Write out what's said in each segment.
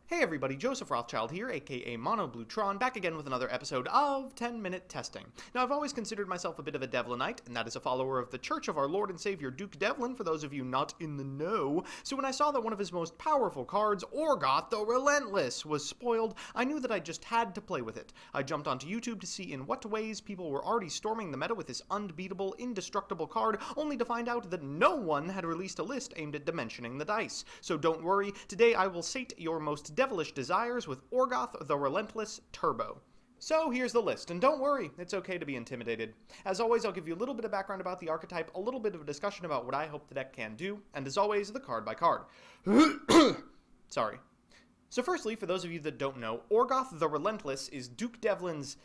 Hey everybody, Joseph Rothschild here, aka Mono Bluetron, back again with another episode of 10-Minute Testing. Now, I've always considered myself a bit of a Devlinite, and that is a follower of the Church of our Lord and Savior Duke Devlin, for those of you not in the know. So when I saw that one of his most powerful cards, ORGOTH the Relentless, was spoiled, I knew that I just had to play with it. I jumped onto YouTube to see in what ways people were already storming the meta with this unbeatable, indestructible card, only to find out that no one had released a list aimed at dimensioning the dice. So don't worry, today I will sate your most devilish desires with ORGOTH the Relentless Turbo. So here's the list, and don't worry, it's okay to be intimidated. As always, I'll give you a little bit of background about the archetype, a little bit of a discussion about what I hope the deck can do, and as always, the card by card. Sorry. So firstly, for those of you that don't know, ORGOTH the Relentless is Duke Devlin's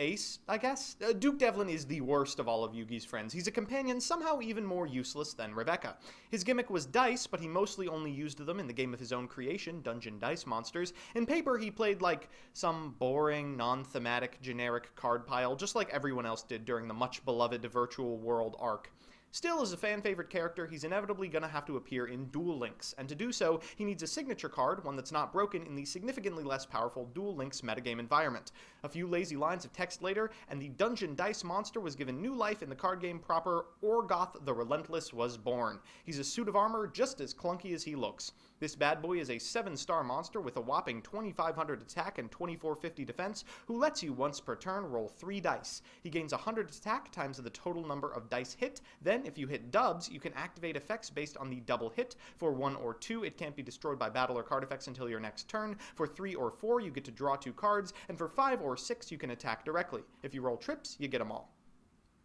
ace, I guess? Duke Devlin is the worst of all of Yugi's friends. He's a companion somehow even more useless than Rebecca. His gimmick was dice, but he mostly only used them in the game of his own creation, Dungeon Dice Monsters. In paper, he played like some boring, non-thematic, generic card pile, just like everyone else did during the much-beloved Virtual World arc. Still, as a fan-favorite character, he's inevitably going to have to appear in Duel Links, and to do so, he needs a signature card, one that's not broken in the significantly less powerful Duel Links metagame environment. A few lazy lines of text later, and the Dungeon Dice Monster was given new life in the card game proper. ORGOTH the Relentless was born. He's a suit of armor just as clunky as he looks. This bad boy is a 7-star monster with a whopping 2,500 attack and 2,450 defense, who lets you once per turn roll 3 dice. He gains 100 attack times the total number of dice hit. Then, if you hit dubs, you can activate effects based on the double hit. For 1 or 2, it can't be destroyed by battle or card effects until your next turn. For 3 or 4, you get to draw 2 cards, and for 5 or 6, you can attack directly. If you roll trips, you get them all.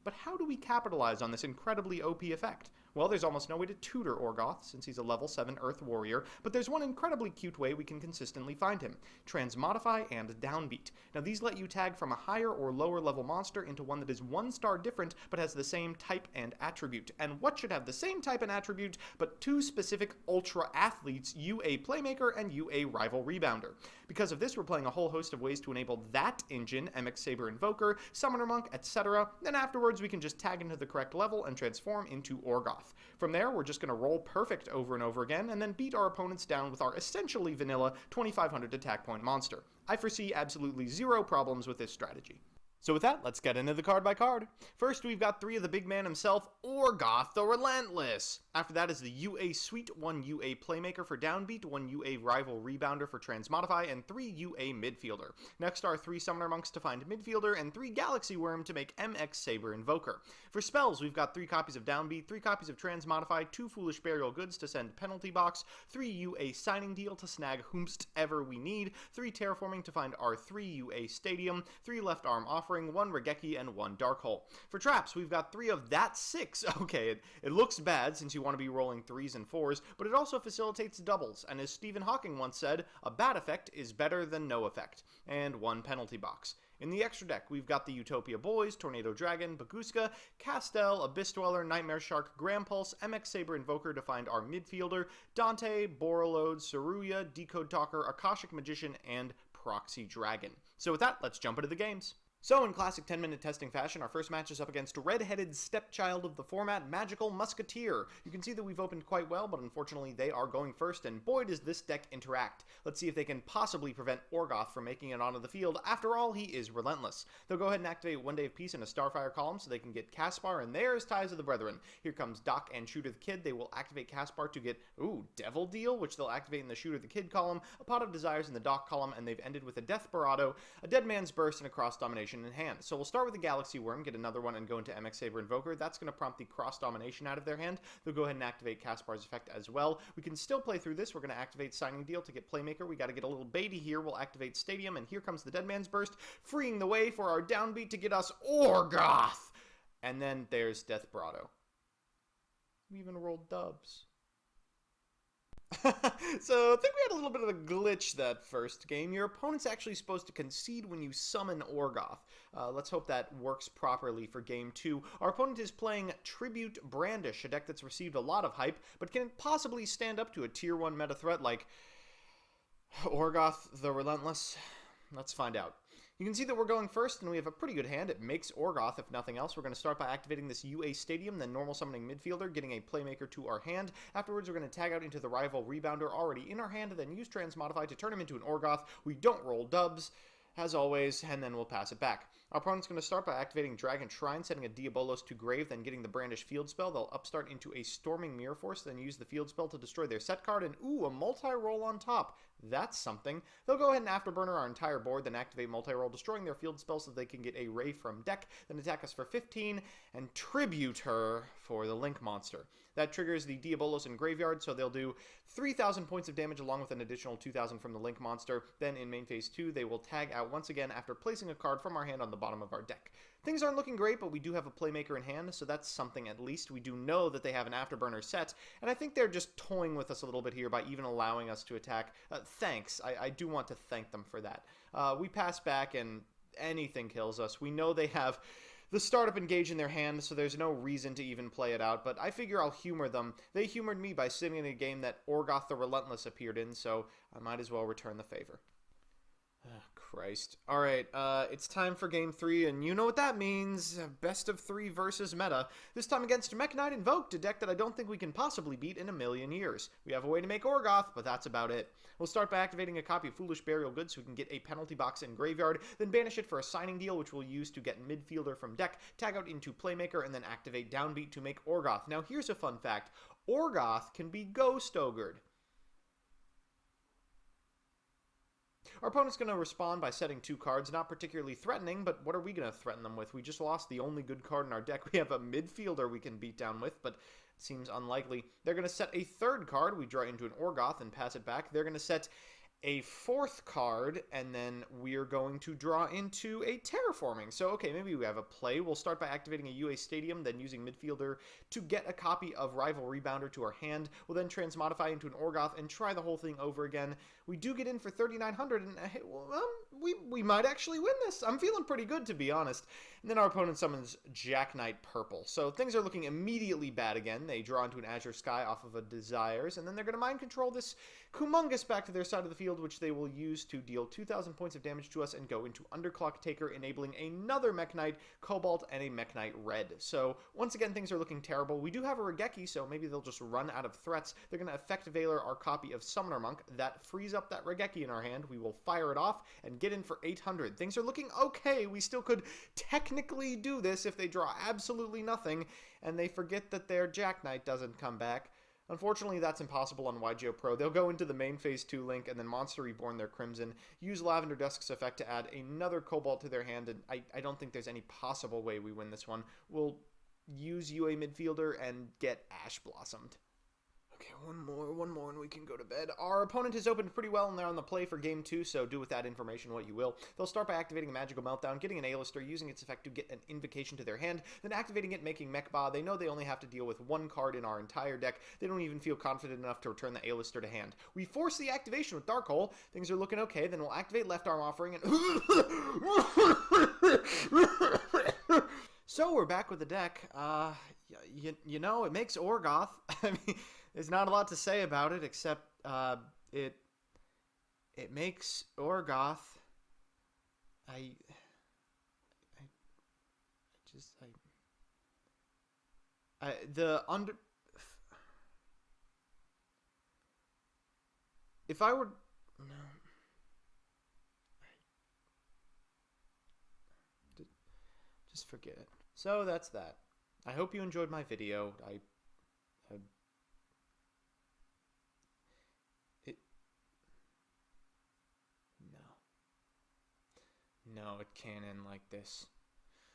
But how do we capitalize on this incredibly OP effect? Well, there's almost no way to tutor ORGOTH, since he's a level 7 Earth Warrior, but there's one incredibly cute way we can consistently find him: Transmodify and Downbeat. Now, these let you tag from a higher or lower level monster into one that is 1 star different, but has the same type and attribute. And what should have the same type and attribute, but 2 specific Ultra Athletes, you a Playmaker and you a Rival Rebounder. Because of this, we're playing a whole host of ways to enable that engine, MX Saber Invoker, Summoner Monk, etc. Then afterwards, we can just tag into the correct level and transform into ORGOTH. From there, we're just going to roll perfect over and over again, and then beat our opponents down with our essentially vanilla 2,500 attack point monster. I foresee absolutely 0 problems with this strategy. So with that, let's get into the card by card. First, we've got 3 of the big man himself, ORGOTH the Relentless. After that is the UA Suite, 1 UA Playmaker for Downbeat, 1 UA Rival Rebounder for Transmodify, and 3 UA Midfielder. Next are 3 Summoner Monks to find Midfielder, and 3 Galaxy Worm to make MX Saber Invoker. For spells, we've got 3 copies of Downbeat, 3 copies of Transmodify, 2 Foolish Burial Goods to send Penalty Box, 3 UA Signing Deal to snag whomst ever we need, 3 Terraforming to find our 3 UA Stadium, 3 Left Arm Offering, 1 Regeki, and 1 Dark Hole. For traps, we've got 3 of that 6. Okay, it looks bad since you want to be rolling 3s and 4s, but it also facilitates doubles, and as Stephen Hawking once said, a bad effect is better than no effect. And 1 Penalty Box. In the extra deck, we've got the Utopia Boys, Tornado Dragon, Baguska, Castel, Abyss Dweller, Nightmare Shark, Grampulse, MX Saber Invoker to find our midfielder, Dante, Borrelode, Saruya, Decode Talker, Akashic Magician, and Proxy Dragon. So with that, let's jump into the games. So, in classic 10-minute testing fashion, our first match is up against red-headed stepchild of the format, Magical Musketeer. You can see that we've opened quite well, but unfortunately they are going first, and boy does this deck interact. Let's see if they can possibly prevent ORGOTH from making it onto the field. After all, he is relentless. They'll go ahead and activate 1 Day of Peace in a Starfire column so they can get Caspar, and there's Ties of the Brethren. Here comes Doc and Shooter the Kid. They will activate Caspar to get, Devil Deal, which they'll activate in the Shooter the Kid column, a Pot of Desires in the Doc column, and they've ended with a Desperado, a Dead Man's Burst, and a Cross Domination in hand. So we'll start with the Galaxy Worm, get another one, and go into MX Saber Invoker. That's going to prompt the Cross Domination out of their hand. They'll go ahead and activate Caspar's effect as well. We can still play through this. We're going to activate Signing Deal to get Playmaker. We got to get a little baity here. We'll activate Stadium, and here comes the Dead Man's Burst, freeing the way for our Downbeat to get us ORGOTH! And then there's Desperado. We even rolled dubs. So I think we had a little bit of a glitch that first game. Your opponent's actually supposed to concede when you summon ORGOTH. Let's hope that works properly for game 2. Our opponent is playing Tribute Brandish, a deck that's received a lot of hype, but can it possibly stand up to a tier 1 meta threat like ORGOTH the Relentless? Let's find out. You can see that we're going first, and we have a pretty good hand. It makes Orgoth, if nothing else. We're going to start by activating this UA Stadium, then normal summoning midfielder, getting a playmaker to our hand. Afterwards, we're going to tag out into the rival rebounder already in our hand, then use Transmodify to turn him into an Orgoth. We don't roll dubs, as always, and then we'll pass it back. Our opponent's going to start by activating Dragon Shrine, setting a Diabolos to grave, then getting the Brandish field spell. They'll upstart into a Storming Mirror Force, then use the field spell to destroy their set card, and ooh, a multi-roll on top. That's something. They'll go ahead and afterburner our entire board, then activate multi-roll, destroying their field spell so they can get a Ray from deck, then attack us for 15, and tribute her for the Link monster. That triggers the Diabolos in Graveyard, so they'll do 3,000 points of damage along with an additional 2,000 from the Link monster. Then in main phase 2, they will tag out once again after placing a card from our hand on the bottom of our deck. Things aren't looking great, but we do have a playmaker in hand, so that's something at least. We do know that they have an afterburner set, and I think they're just toying with us a little bit here by even allowing us to attack. Thanks. I do want to thank them for that. We pass back, and anything kills us. We know they have the startup engage in their hand, so there's no reason to even play it out, but I figure I'll humor them. They humored me by sitting in a game that Orgoth the Relentless appeared in, so I might as well return the favor. Christ. Alright, it's time for game 3, and you know what that means. Best of 3 versus meta. This time against Mech Knight Invoked, a deck that I don't think we can possibly beat in a million years. We have a way to make Orgoth, but that's about it. We'll start by activating a copy of Foolish Burial Goods so we can get a penalty box in Graveyard, then banish it for a signing deal, which we'll use to get midfielder from deck, tag out into Playmaker, and then activate Downbeat to make Orgoth. Now here's a fun fact. Orgoth can be Ghost Ogred. Our opponent's going to respond by setting 2 cards, not particularly threatening, but what are we going to threaten them with? We just lost the only good card in our deck. We have a midfielder we can beat down with, but it seems unlikely. They're going to set a 3rd card. We draw into an Orgoth and pass it back. They're going to set a 4th card, and then we're going to draw into a Terraforming. So, okay, maybe we have a play. We'll start by activating a UA Stadium, then using midfielder to get a copy of Rival Rebounder to our hand. We'll then transmodify into an Orgoth and try the whole thing over again. We do get in for 3,900, and we might actually win this. I'm feeling pretty good, to be honest. And then our opponent summons Jack Knight Purple. So things are looking immediately bad again. They draw into an Azure Sky off of a Desires, and then they're going to mind control this Kumongous back to their side of the field, which they will use to deal 2,000 points of damage to us and go into Underclock Taker, enabling another Mech Knight Cobalt and a Mech Knight Red. So once again, things are looking terrible. We do have a Regeki, so maybe they'll just run out of threats. They're going to effect Veiler our copy of Summoner Monk. That frees up that Regeki in our hand. We will fire it off and get in for 800. Things are looking okay. We still could technically do this if they draw absolutely nothing and they forget that their Jack Knight doesn't come back. Unfortunately, that's impossible on YGO Pro. They'll go into the main phase 2 link and then Monster Reborn their Crimson, use Lavender Dusk's effect to add another Cobalt to their hand, and I don't think there's any possible way we win this one. We'll use UA midfielder and get Ash Blossomed. Okay, one more and we can go to bed. Our opponent has opened pretty well and they're on the play for game 2, so do with that information what you will. They'll start by activating a Magical Meltdown, getting an A-lister, using its effect to get an Invocation to their hand, then activating it, making Mechba. They know they only have to deal with 1 card in our entire deck. They don't even feel confident enough to return the A-lister to hand. We force the activation with Dark Hole. Things are looking okay, then we'll activate Left Arm Offering and... So we're back with the deck. You know, it makes Orgoth. I mean, there's not a lot to say about it except it makes Orgoth. If I were no. Just forget it. So that's that. I hope you enjoyed my video. No, it can't end like this.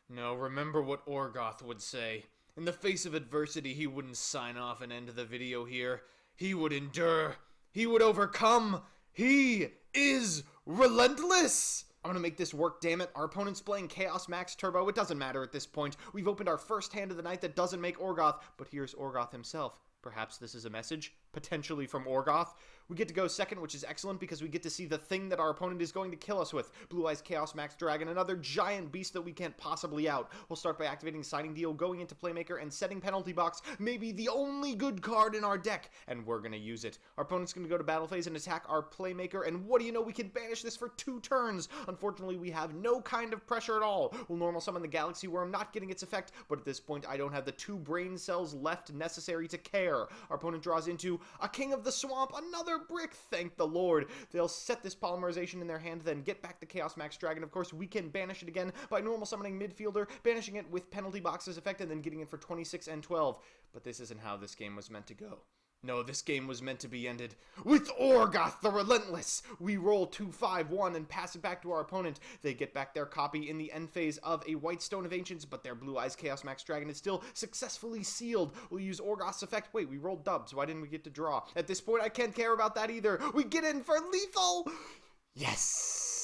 No, remember what Orgoth would say. In the face of adversity, he wouldn't sign off and end the video here. He would endure. He would overcome. He is relentless! I'm gonna make this work, damn it. Our opponent's playing Chaos Max Turbo. It doesn't matter at this point. We've opened our first hand of the night that doesn't make Orgoth, but here's Orgoth himself. Perhaps this is a message? potentially from Orgoth. We get to go second, which is excellent because we get to see the thing that our opponent is going to kill us with. Blue Eyes Chaos Max Dragon, another giant beast that we can't possibly out. We'll start by activating Signing Deal, going into Playmaker, and setting Penalty Box, maybe the only good card in our deck, and we're going to use it. Our opponent's going to go to battle phase and attack our Playmaker, and what do you know, we can banish this for 2 turns. Unfortunately, we have no kind of pressure at all. We'll normal summon the Galaxy Worm, not getting its effect, but at this point I don't have the 2 brain cells left necessary to care. Our opponent draws into a King of the Swamp, another brick, thank the Lord. They'll set this polymerization in their hand, then get back the Chaos Max Dragon. Of course, we can banish it again by normal summoning midfielder, banishing it with Penalty Box's effect, and then getting it for 26 and 12. But this isn't how this game was meant to go. No, this game was meant to be ended with ORGOTH the Relentless. We roll 2-5-1 and pass it back to our opponent. They get back their copy in the end phase of a White Stone of Ancients, but their Blue Eyes Chaos Max Dragon is still successfully sealed. We'll use ORGOTH's effect. Wait, we rolled dubs. Why didn't we get to draw? At this point, I can't care about that either. We get in for lethal. Yes.